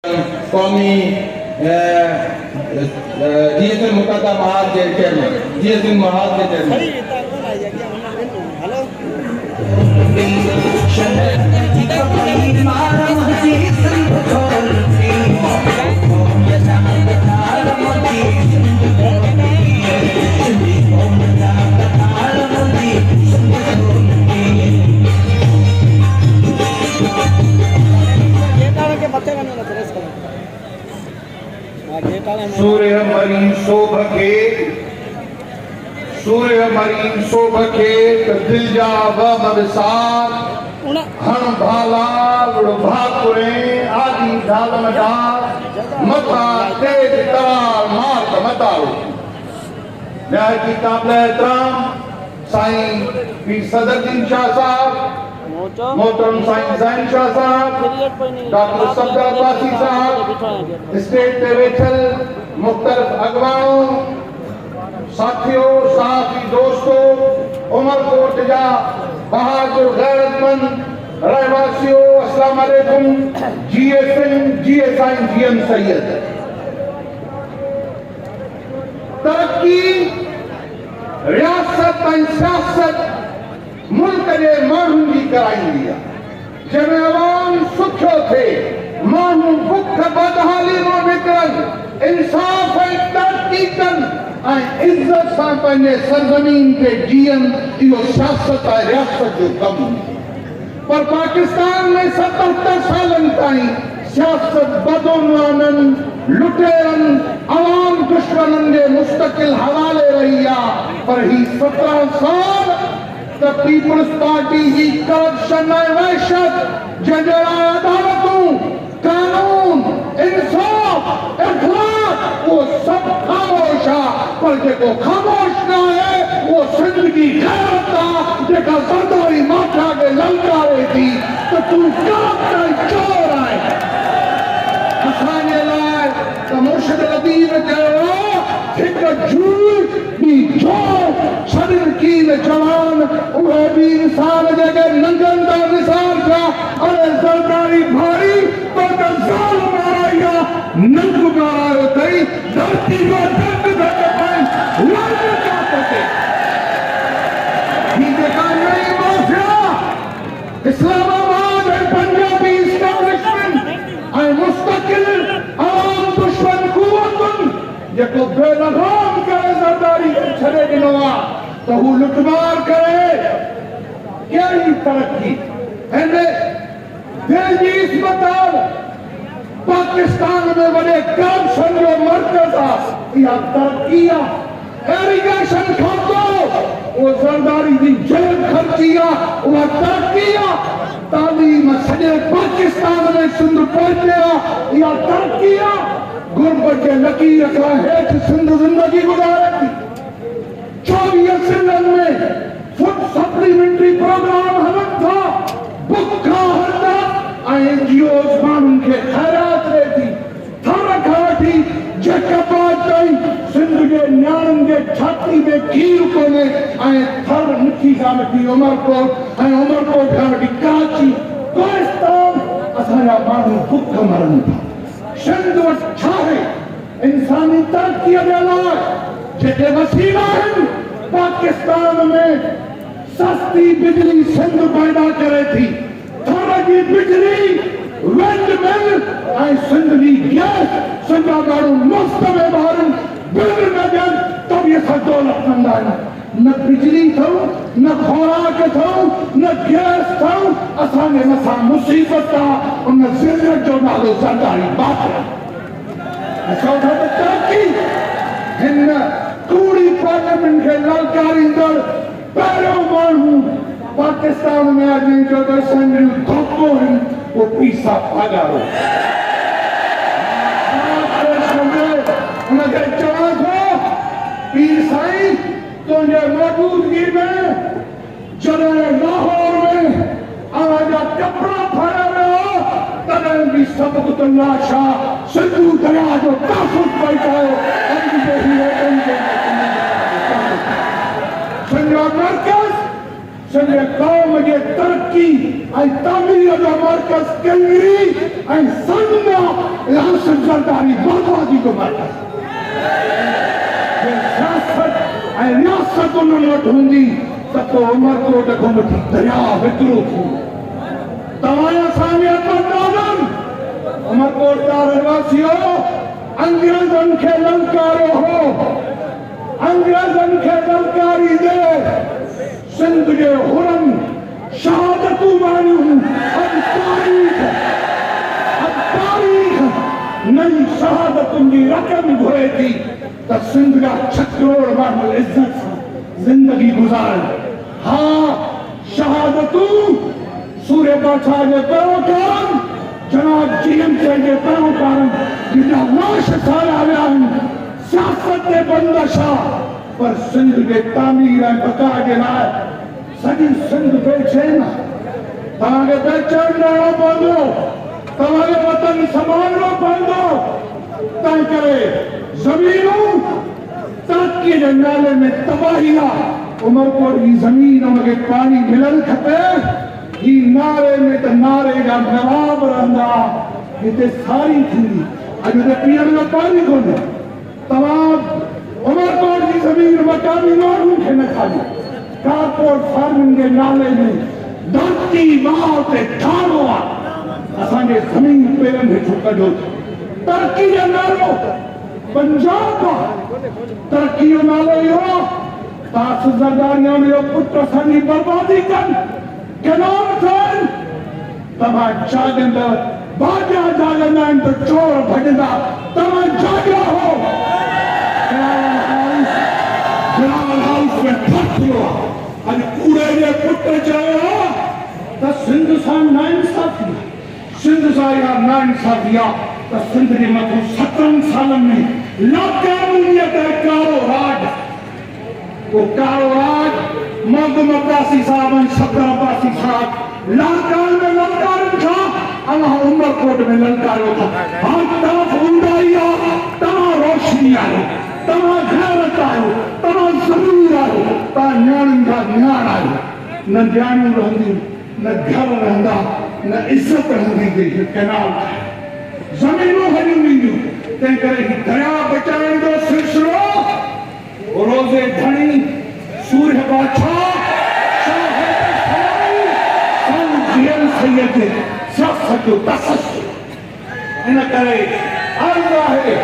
कौमी जीएसएन मुकादा महाज के chairman GSN महाज के चेयरमैन सूर्य मरीन शोभ के दिल जा बमसार हण भाला भाकुरे आदि धालमदार मथा तेज तरार मार्ग मताओ न्याय की काबिल एहतराम साईं पीर सदरुद्दीन शाह साहब मोहतरम साईं ज़ैन शाह साहब डॉक्टर सफदर अब्बासी साहब स्टेट पे वेठल मुख्तलिफ अगवानों साथियों साथी दोस्तों उमरकोट जा बहादुर गैरतमंद रहवासियों अस्सलाम वालेकुम जीएसएन जीएसआई जीएम सैयद तरक्की रियासत और सियासत मुल्क के मानू की कराई जब अवाम सुखियो थे मानू बुख बदहाली में निकरन इंसाफ और तरक्की कन इज्जत से पंहिंजे सरजमीन के जीवन इहो सियासत और रियासत जो कम पर पाकिस्तान में 77 सालन ताईं सियासत बदोनवानन लुटेरन अवाम दुश्मनन के मुस्तकिल हवाले रही पर ही 17 साल The People's Party की करप्शन और वहशत जजरा अदालतों कानून इंसाफ इखलाक वो सब खामोश है पर जो खामोश ना है वो जिंदगी गैरत था जेका सरदारी माथा के ललकारे थी तो तू क्या चोर है असाने लाए तो मुर्शिद लतीफ कहो एक झूठ भी झूठ शरीर की जवान उहे भी इंसान जगह नंगन का निशान था अरे सरकारी भारी पर जाल मारा नंग मारा होता ही धरती को दर्द धक पाए लाने का पते ही देखा नहीं माफिया इस्लामाबाद है पंजाबी इस्टेब्लिशमेंट है मुस्तकिल आवाम दुश्मन कुव्वतन जेको बेलगाम करे सरदारी छड़े गिनवा तो वो लुटमार करे क्या ही तरक्की है दिल्ली अस्पताल पाकिस्तान में बड़े करप्शन जो मरकज या तरक्की इरिगेशन खातो वो सरदारी की जेल खर्चिया वो तरक्की तालीम सॼे पाकिस्तान में सिंध पहुंचे या तरक्की गुरबत के लकीर का हेठ सिंध जिंदगी गुजारे थी 24 जिलन में फूड सप्लीमेंट्री प्रोग्राम हलन था बुखा हलदा एनजीओस मानून के खैरात रहे थी थर खाटी जकबात ताई सिंध के न्याणन के छाती में खीर कोने थर मिठी का मिठी उमरकोट का मिठी कराची कोहिस्तान असांजा मानू बुख मरन था सिंध वटि छा है इंसानी तरक्की जे लाइ जेके वसीला आहिनि पाकिस्तान में सस्ती बिजली सिंध पैदा करे थी थर की बिजली विंड मिल और सिंध की गैस सिंधा माण्हू मुफ्त में ॿारनि बिल न ॾियनि त बि असां दौलत कंदा आहियूं न बिजली अथऊं न खुराक अथऊं न गैस अथऊं असांजे मथां मुसीबत आहे उन ज़िल्लत जो नालो सरदारी बात असां तरक्की हिन कूड़ी पार्लियामेंट के ललकारींदड़ पहिरियों माण्हू पाकिस्तान में अॼु जो असांजो धोखो आहिनि वो पीसा पागारो उनखे चवां थो पीर साईं तुंहिंजे मौजूदगी में जॾहिं लाहौर में अवांजा कपिड़ा फाड़िया विया तॾहिं बि सबक़तुल्लाह शाह सिंधू दरिया जो तहफ़ुज़ पई कयो संजो मर्कज़ सिंध कौम जे तरक्की ऐं तामीर जो मर्कज़ कंगरी ऐं संग रियासत ज़रदारी बर्बादी जो मर्कज़ सियासत ऐं रियासत उन्हनि वटि हूंदी त पोइ उमरकोट खां वठी दरिया विकिरो थींदो। तव्हांजा साम्हूं अतन उमरकोट जा रहवासियो अंग्रेज़नि खे ललकारियो हो, अंग्रेज़नि खे ललकारी दे सिंध जे हुरन शहादतूं माणियूं। अब तारीख़ नई शहादतुनि जी रक़म घुरे थी त सिंध जा 6 करोड़ माण्हू इज़त सां ज़िंदगी गुज़ारनि। हा शहादतूं सूर्य बादशाह जे पैरोकारनि जनाब GMC जे पैरोकारनि जिनजा लाश साड़ा विया आहिनि सियासत जे बंदश आहे, पर सिंध जे तामीर ऐं बका जे लाइ सॼी सिंध बेचैन आहे। तव्हांखे बेचैन रहणो पवंदो, तव्हांखे वतन संभालणो पवंदो। तंहिं करे ज़मीनूं तरक्कीअ जे नाले में तबाही आहे। उमरकोट जी ज़मीन हुनखे पाणी मिलणु खपे। ही नारे में त नारे जा नवाब रहंदा, हिते सारी थींदी। अॼु त पीअण जो पाणी कोन्हे। तव्हां उमरकोट जी ज़मीन मकानी माण्हुनि खे न खाली कारपोरेट फार्मिंग जे नाले में धरती माउ ते ठाणो आहे। असांजे ज़मीन पेरनि हेठो कढो। तरक्की जो नालो पंजाब आहे, तरक्की जो नालो इहो आहे तास ज़रदारिया जो पुट असांजी बर्बादी कनि, कैनाल ठहनि। तव्हां जाॻंदव, बाजा जाॻंदा आहिनि त चोर भॼंदा। तव्हां जाॻिया हो। जलाल हाउस में फटियो आहे। अॼु कूड़े जे पुट चयो त सिंध सां नाइंसाफ़ी आहे, सिंध सां इहा नाइंसाफ़ी आहे त सिंध जे मथां 17 सालनि में लाक़ानूनियत ऐं कारो राज, वो कारो राज मोहम्मद अब्बासी साहब ऐं सदर अब्बासी साहब लालकान में ललकारनि था, अलाह उमरकोट में ललकारियो था। हर तरफ़ ऊंदाही आहे, तव्हां रोशनी आहियो, तव्हां गैरत आहियो, तव्हां ज़मीर आहियो, तव्हां न्याणियुनि जा न्याण आहियो। न न्याणियूं रहंदियूं, न घर रहंदा, न इज़त रहंदी। कैनाल ज़मीनूं हलियूं वेंदियूं। तंहिं करे ही दरिया बचाइण जो सिलसिलो रोज़े धणी सूर्य बादशाह सियासत जो तसस्सुर। इन करे अर्ज़ आहे